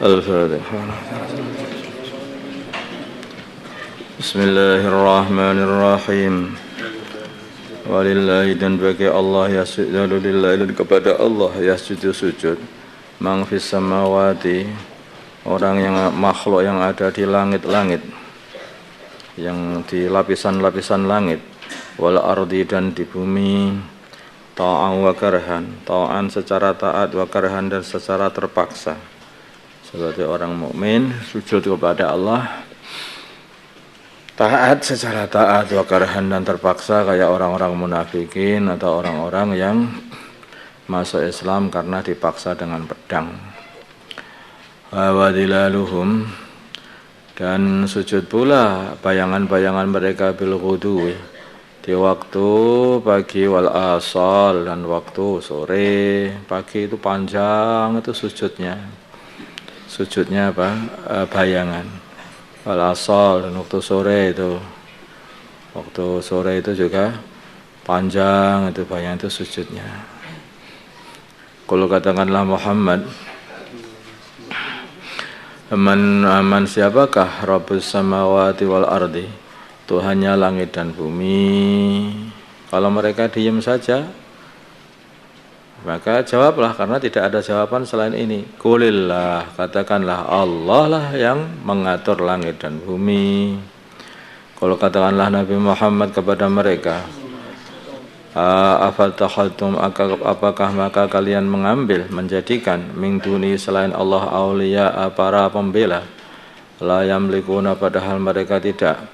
Al-Fatihah. Bismillahirrahmanirrahim. Walillahi, dan bagi Allah, yasjudu lillahi, dan kepada Allah yasjudu sujud man fis samawati, orang yang makhluk yang ada di langit-langit, yang di lapisan-lapisan langit, wal ardi, dan di bumi, ta'an wa karhan, ta'an secara taat, wa karhan dan secara terpaksa. Sebagai orang mukmin sujud kepada Allah taat secara taat, wa karhan dan terpaksa, kayak orang-orang munafikin atau orang-orang yang masuk Islam karena dipaksa dengan pedang. Wa dilaluhum, dan sujud pula bayangan-bayangan mereka bil ghudwi, di waktu pagi, wal asal, dan waktu sore. Pagi itu panjang, itu sujudnya apa? Bayangan. Wal asal, dan waktu sore itu juga panjang, itu bayangan, itu sujudnya. Kalau katakanlah Muhammad, aman siapakah Rabbus samawati wal ardi, Tuhannya langit dan bumi? Kalau mereka diam saja, maka jawablah, karena tidak ada jawaban selain ini. Qulillah, katakanlah Allah lah yang mengatur langit dan bumi. Kalau katakanlah Nabi Muhammad kepada mereka, afattakhadtum, apakah maka kalian menjadikan min duni, selain Allah, auliya, para pembela, la yamlikuna, padahal mereka tidak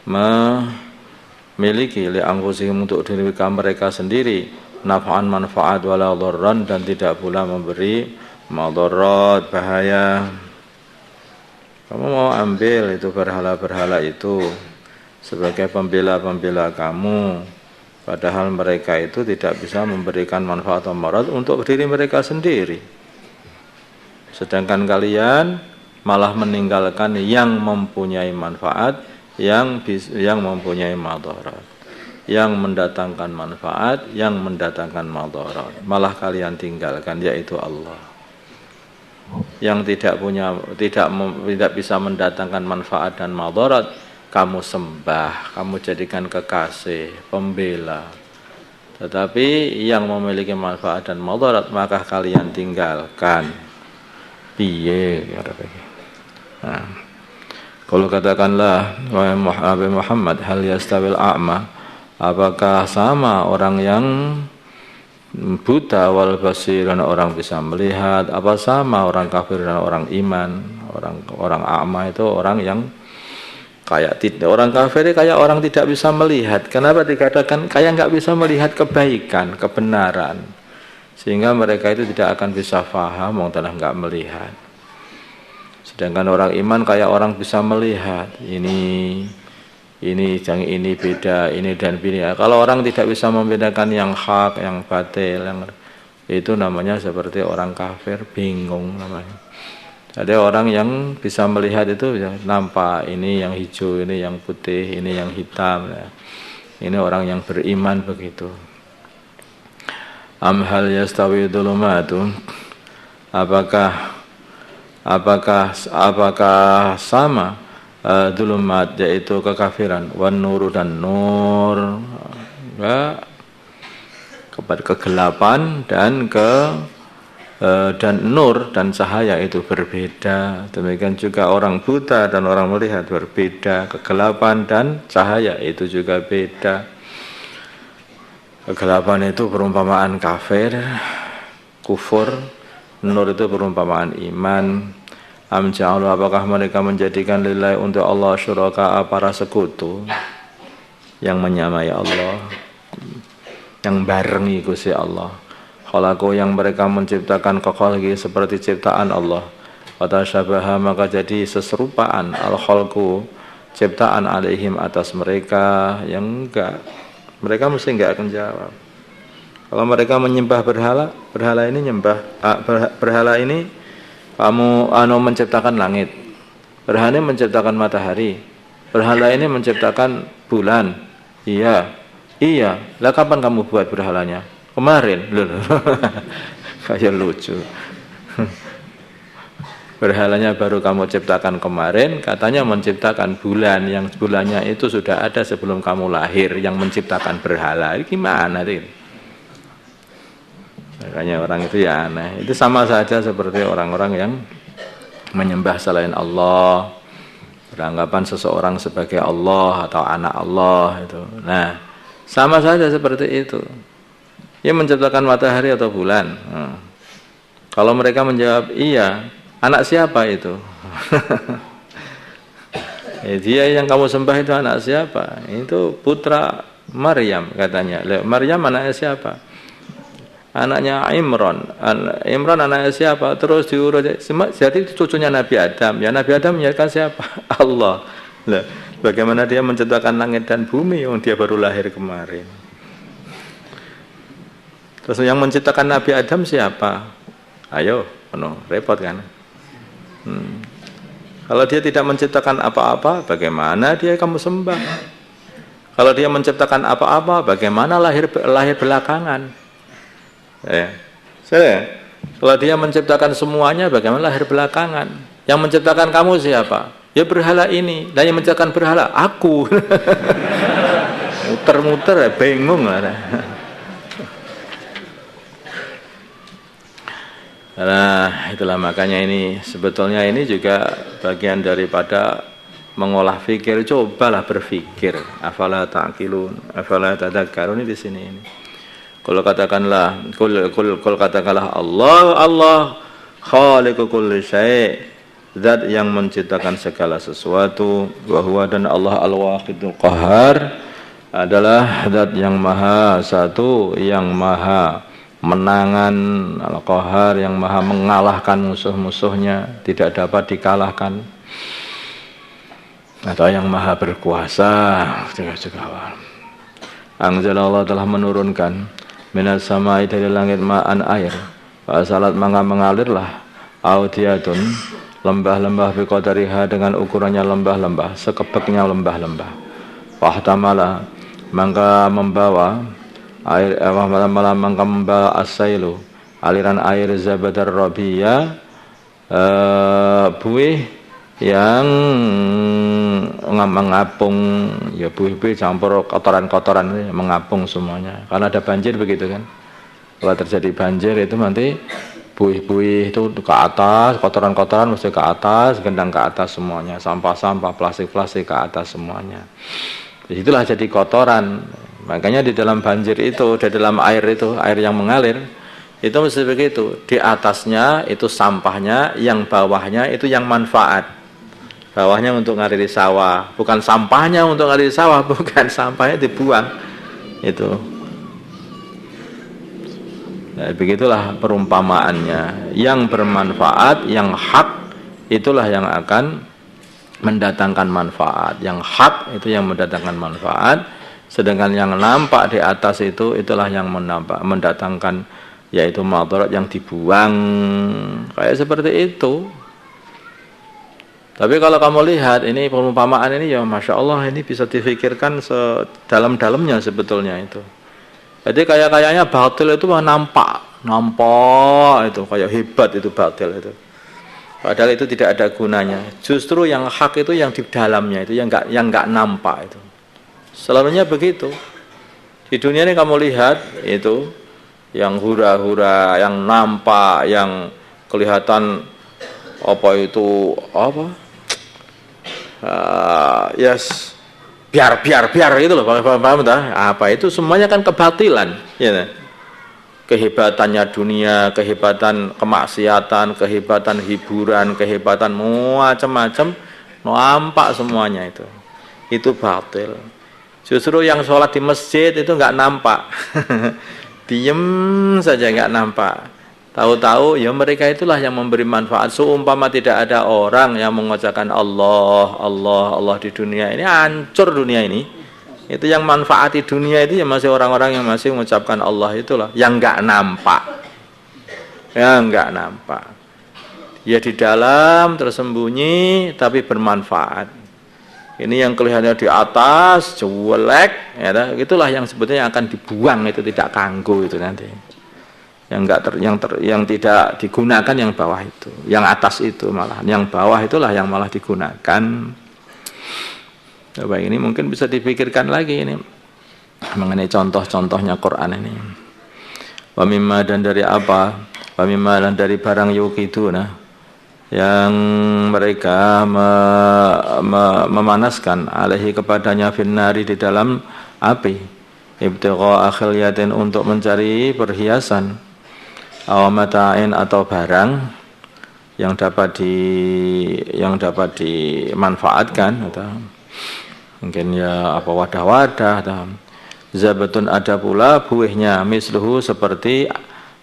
memiliki li anfusihim, untuk diri mereka sendiri, naf'an, manfaat, wala dharran, dan tidak pula memberi madarat, bahaya. Kamu mau ambil itu berhala-berhala itu sebagai pembela-pembela kamu, padahal mereka itu tidak bisa memberikan manfaat atau madarat untuk diri mereka sendiri. Sedangkan kalian malah meninggalkan yang mempunyai manfaat, yang mempunyai madarat, yang mendatangkan manfaat, yang mendatangkan madarat, malah kalian tinggalkan, yaitu Allah. Yang tidak bisa mendatangkan manfaat dan madarat, kamu sembah, kamu jadikan kekasih, pembela. Tetapi yang memiliki manfaat dan madarat, maka kalian tinggalkan. Piye kata begitu. Nah, kalau katakanlah wahai Muhammad, hal yastawil a'ma, apakah sama orang yang buta wal basir, dan orang bisa melihat? Apa sama orang kafir dan orang iman? Orang a'ma itu orang yang kayak tidak, orang kafir kayak orang tidak bisa melihat. Kenapa dikatakan kayak nggak bisa melihat kebaikan, kebenaran? Sehingga mereka itu tidak akan bisa faham, orang telah nggak melihat. Sedangkan orang iman kayak orang bisa melihat, ini beda, ini dan ini. Kalau orang tidak bisa membedakan yang hak, yang batil, itu namanya seperti orang kafir, bingung namanya. Ada orang yang bisa melihat itu ya, nampak ini yang hijau, ini yang putih, ini yang hitam. Ya. Ini orang yang beriman begitu. Hal yastawi dhulumatu, apakah sama dhulumat, yaitu kekafiran, wan nuru, dan nur, kepada kegelapan, dan nur dan cahaya itu berbeda. Demikian juga orang buta dan orang melihat berbeda. Kegelapan dan cahaya itu juga beda. Kegelapan itu perumpamaan kafir, kufur. Nur itu perumpamaan iman. Amja'alu, apakah mereka menjadikan lillahi, untuk Allah, syuraka, para sekutu, yang menyamai Allah, yang barengi Gusti Allah. Khalaqu, yang mereka menciptakan, kekhalqi, seperti ciptaan Allah. Watasyabaha, maka jadi seserupaan, al-khalqu, ciptaan, alaihim, atas mereka, yang enggak. Mereka mesti enggak akan jawab. Kalau mereka menyembah berhala ini berhala ini, kamu menciptakan langit, berhala ini menciptakan matahari, berhala ini menciptakan bulan. Iya. Lah kapan kamu buat berhalanya? Kemarin. Kayak lucu. Berhalanya baru kamu ciptakan kemarin, katanya menciptakan bulan, yang bulannya itu sudah ada sebelum kamu lahir, yang menciptakan berhala. Ini gimana itu? Makanya orang itu ya aneh. Itu sama saja seperti orang-orang yang menyembah selain Allah, beranggapan seseorang sebagai Allah atau anak Allah itu. Nah, sama saja seperti itu. Dia menciptakan matahari atau bulan. Kalau mereka menjawab iya, anak siapa itu? Dia yang kamu sembah itu anak siapa? Itu putra Maryam katanya. Maryam anaknya siapa? Anaknya Imran. Imran anaknya siapa? Terus diurut. Jadi cucunya Nabi Adam. Ya Nabi Adam menyatakan siapa? Allah. Lah, bagaimana dia menciptakan langit dan bumi yang dia baru lahir kemarin? Terus yang menciptakan Nabi Adam siapa? Ayo, penuh repot kan? Kalau dia tidak menciptakan apa-apa, bagaimana dia kamu sembah? Kalau dia menciptakan apa-apa, bagaimana lahir belakangan? Kalau dia menciptakan semuanya, bagaimana lahir belakangan? Yang menciptakan kamu siapa? Ya berhala ini. Dan yang menciptakan berhala, aku. Muter-muter, bingung lah. Nah, itulah makanya ini sebetulnya ini juga bagian daripada mengolah fikir. Cobalah berfikir. Afala ta'qilun, afala tadakkarun di sini ini. Kalau katakanlah katakanlah Allah khaliqu kulli syai', zat yang menciptakan segala sesuatu, wa huwa dan Allah al-wahidul qahhar adalah zat yang maha satu, yang maha menangan, al-qahhar yang maha mengalahkan musuh-musuhnya, tidak dapat dikalahkan, atau yang maha berkuasa. Anzalallah telah menurunkan minas samai dari langit ma'an air, fasalat maka mengalirlah audiyatun lembah-lembah biqadariha dengan ukurannya lembah-lembah, sekepeknya lembah-lembah, fahtamala maka membawa air malah maka membawa asailu aliran air zabadar rabiya, buih yang mengapung, ya buih-buih campur kotoran-kotoran mengapung semuanya. Karena ada banjir begitu kan. Kalau terjadi banjir itu nanti buih-buih itu ke atas, kotoran-kotoran mesti ke atas, gendang ke atas semuanya, sampah-sampah, plastik-plastik ke atas semuanya. Disitulah jadi kotoran. Makanya di dalam banjir itu, di dalam air itu, air yang mengalir, itu mesti begitu. Di atasnya itu sampahnya, yang bawahnya itu yang manfaat. Bawahnya untuk ngaliri sawah, bukan sampahnya untuk ngaliri sawah, bukan, sampahnya dibuang. Itu. Nah, begitulah perumpamaannya. Yang bermanfaat, yang hak, itulah yang akan mendatangkan manfaat. Yang hak itu yang mendatangkan manfaat. Sedangkan yang nampak di atas itu, itulah yang mendatangkan, yaitu madarat yang dibuang. Kayak seperti itu. Tapi kalau kamu lihat ini perumpamaan ini, ya Masya Allah, ini bisa difikirkan sedalam-dalamnya sebetulnya itu. Jadi kayaknya batil itu nampak itu kayak hebat itu batil itu. Padahal itu tidak ada gunanya. Justru yang hak itu yang di dalamnya itu, yang nggak nampak itu. Selalunya begitu. Di dunia ini kamu lihat itu yang hura-hura, yang nampak, yang kelihatan apa itu apa? Yes, biar itu loh, paham tak? Apa itu semuanya kan kebatilan, ya. Kehebatannya dunia, kehebatan kemaksiatan, kehebatan hiburan, kehebatan macam-macam, nampak semuanya itu. Itu batil. Justru yang sholat di masjid itu nggak nampak, diem saja nggak nampak. Tahu-tahu ya mereka itulah yang memberi manfaat. Seumpama tidak ada orang yang mengucapkan Allah di dunia ini, hancur dunia ini. Itu yang manfaati dunia itu ya masih orang-orang yang masih mengucapkan Allah, itulah yang nggak nampak, yang nggak nampak. Ya di dalam tersembunyi tapi bermanfaat. Ini yang kelihatannya di atas jelek, ya, itulah yang sebetulnya akan dibuang, itu tidak kanggo itu nanti. yang tidak digunakan yang bawah itu, yang atas itu malah, yang bawah itulah yang malah digunakan. Coba ini mungkin bisa dipikirkan lagi ini mengenai contoh-contohnya Quran ini. Wa mimma, dan dari apa? Wa mimma, dan dari barang yuqiduna, yang mereka memanaskan alaihi kepadanya finnari, di dalam api, ibtigha akhilyatin, untuk mencari perhiasan, aw mata'in, atau barang yang dapat dimanfaatkan, atau mungkin ya apa, wadah-wadah, atau zabatun, ada pula buihnya, misluhu, seperti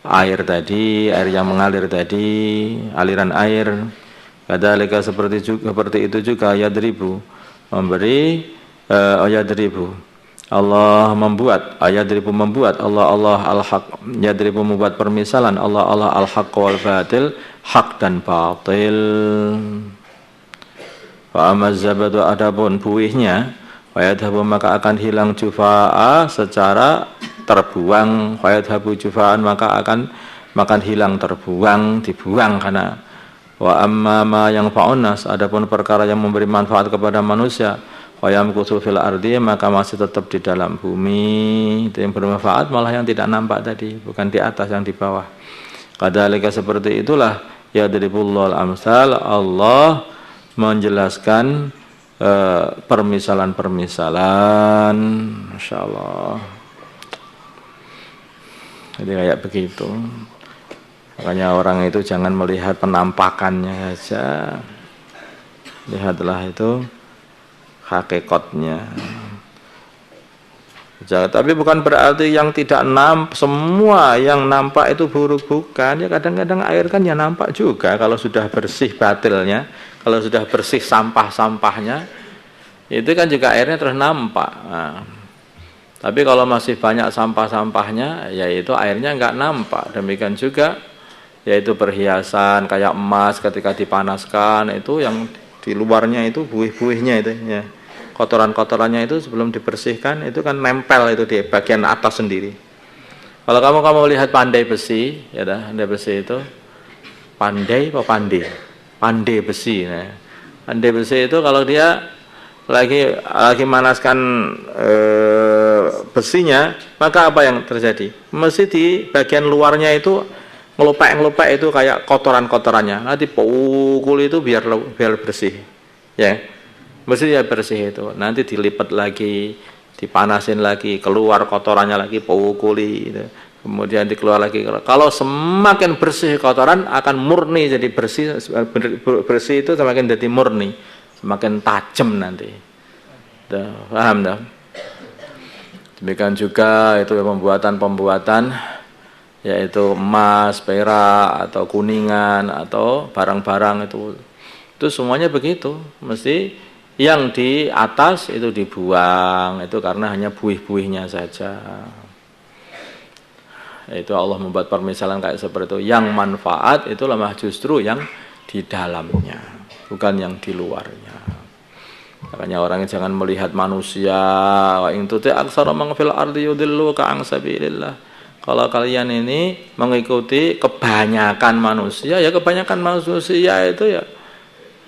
air tadi, air yang mengalir tadi, aliran air. Kadzalika, seperti itu juga, yadribu, memberi, yadribu, Allah membuat, yadribu, membuat, Allah al-haq, yadribu, membuat permisalan, Allah al-haq wal batil, hak dan batil. Wa amaz zabadu, adapun buihnya, wa yadhabu, maka akan hilang, jufa'a, secara terbuang, wa yadhabu jufa'an, maka akan hilang, terbuang, dibuang karena. Wa amma ma yang fa'unas, adapun perkara yang memberi manfaat kepada manusia, wa yamkuthu fil ardi, maka masih tetap di dalam bumi. Itu yang bermanfaat malah yang tidak nampak tadi, bukan di atas, yang di bawah. Kadzalika, seperti itulah, yadribullahu al-amsal, Allah menjelaskan permisalan-permisalan. Masya Allah. Jadi kayak begitu. Makanya orang itu jangan melihat penampakannya saja, lihatlah itu hakikatnya. Tapi bukan berarti yang tidak semua yang nampak itu buruk, bukan. Ya kadang-kadang air kan ya nampak juga kalau sudah bersih batilnya, kalau sudah bersih sampah-sampahnya, itu kan juga airnya terus nampak. Nah, tapi kalau masih banyak sampah-sampahnya, yaitu airnya enggak nampak. Demikian juga yaitu perhiasan kayak emas, ketika dipanaskan itu yang di luarnya itu buih-buihnya itu ya. Kotoran-kotorannya itu sebelum dibersihkan itu kan nempel itu di bagian atas sendiri. Kalau kamu lihat pandai besi, ya dah, pandai besi itu pandai apa pandai? Pandai besi. Nah, pandai besi itu kalau dia lagi manaskan besinya, maka apa yang terjadi? Mesti di bagian luarnya itu ngelupek itu kayak kotoran-kotorannya. Nanti pukul itu biar bersih. Ya. Mesti dia bersih itu. Nanti dilipat lagi, dipanasin lagi, keluar kotorannya lagi, pukuli gitu. Kemudian dikeluar lagi. Kalau semakin bersih kotoran akan murni jadi bersih itu semakin jadi murni, semakin tajam nanti. Paham dah? Demikian juga itu pembuatan yaitu emas, perak, atau kuningan, atau barang-barang itu semuanya begitu. Mesti yang di atas itu dibuang, itu karena hanya buih-buihnya saja. Itu Allah membuat permisalan kayak seperti itu. Yang manfaat itu lemah justru yang di dalamnya, bukan yang di luarnya. Makanya orang jangan melihat manusia, wa in tuti aksara man fil ardi yudilluka an sabilillah. Kalau kalian ini mengikuti kebanyakan manusia, ya kebanyakan manusia itu ya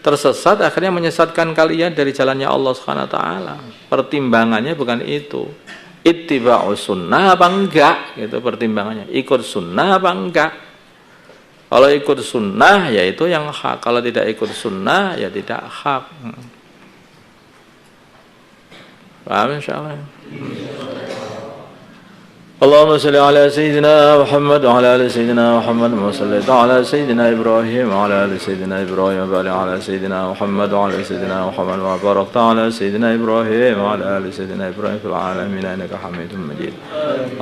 tersesat, akhirnya menyesatkan kalian dari jalannya Allah Subhanahu wa taala. Pertimbangannya bukan itu. Ittiba'us sunnah apa enggak? Itu pertimbangannya. Ikut sunnah apa enggak? Kalau ikut sunnah ya itu yang hak. Kalau tidak ikut sunnah ya tidak hak. Paham insyaallah. اللهم صل على سيدنا محمد وعلى ال سيدنا محمد وما صليت على سيدنا ابراهيم وعلى ال سيدنا ابراهيم وبارك على سيدنا محمد وعلى سيدنا محمد وبارك على سيدنا ابراهيم وعلى ال سيدنا ابراهيم في العالمين انك حميد مجيد.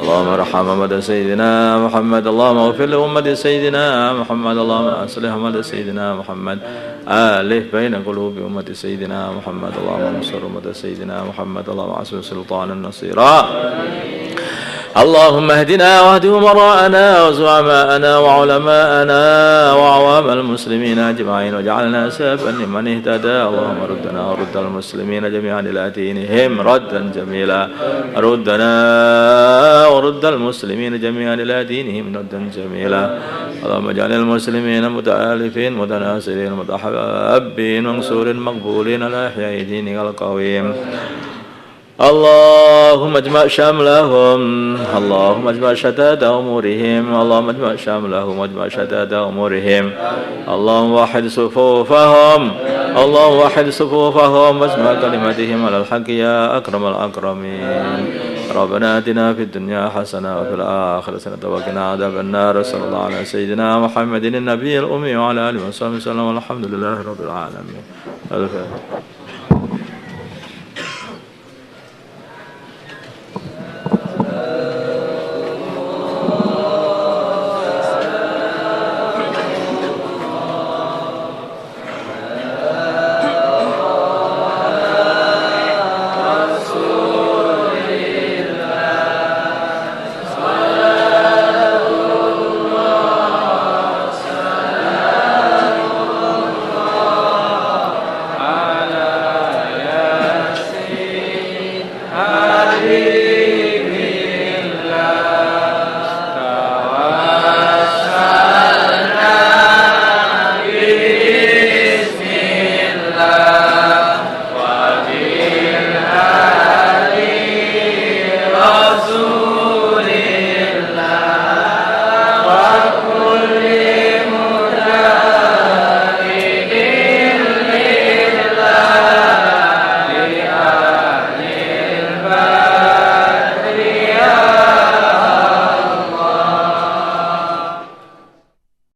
اللهم ارحم امه سيدنا محمد، اللهم اغفر لامه سيدنا محمد، اللهم اصلح امه سيدنا محمد، الف بين قلوب امه سيدنا محمد، اللهم انصر امه سيدنا محمد، اللهم اعز سلطانا نصيرا. اللهم اهدنا واهد أمراءنا وزعماءنا وعلماءنا وعوام المسلمين أجمعين واجعلنا سببا لمن اهتدى. اللهم ردنا ورد المسلمين جميعا إلى دينهم ردا جميلا. ردنا ورد المسلمين جميعا إلى دينهم ردا جميلا. اللهم اجعل المسلمين متآلفين متناصرين متحابين منصور مقبولين على إحياء دينك القويم. اللهم اجمع شملهم، اللهم اجمع شتات أمورهم، اللهم اجمع شملهم واجمع شتات أمورهم. اللهم وحد صفوفهم، اللهم وحد صفوفهم واجمع كلمتهم على الحق يا أكرم الأكرمين. ربنا آتنا في الدنيا حسنة وفي الآخرة حسنة وقنا عذاب النار. صلى الله على سيدنا محمد النبي الأمي وعلى آله وصحبه وسلم والحمد لله رب العالمين.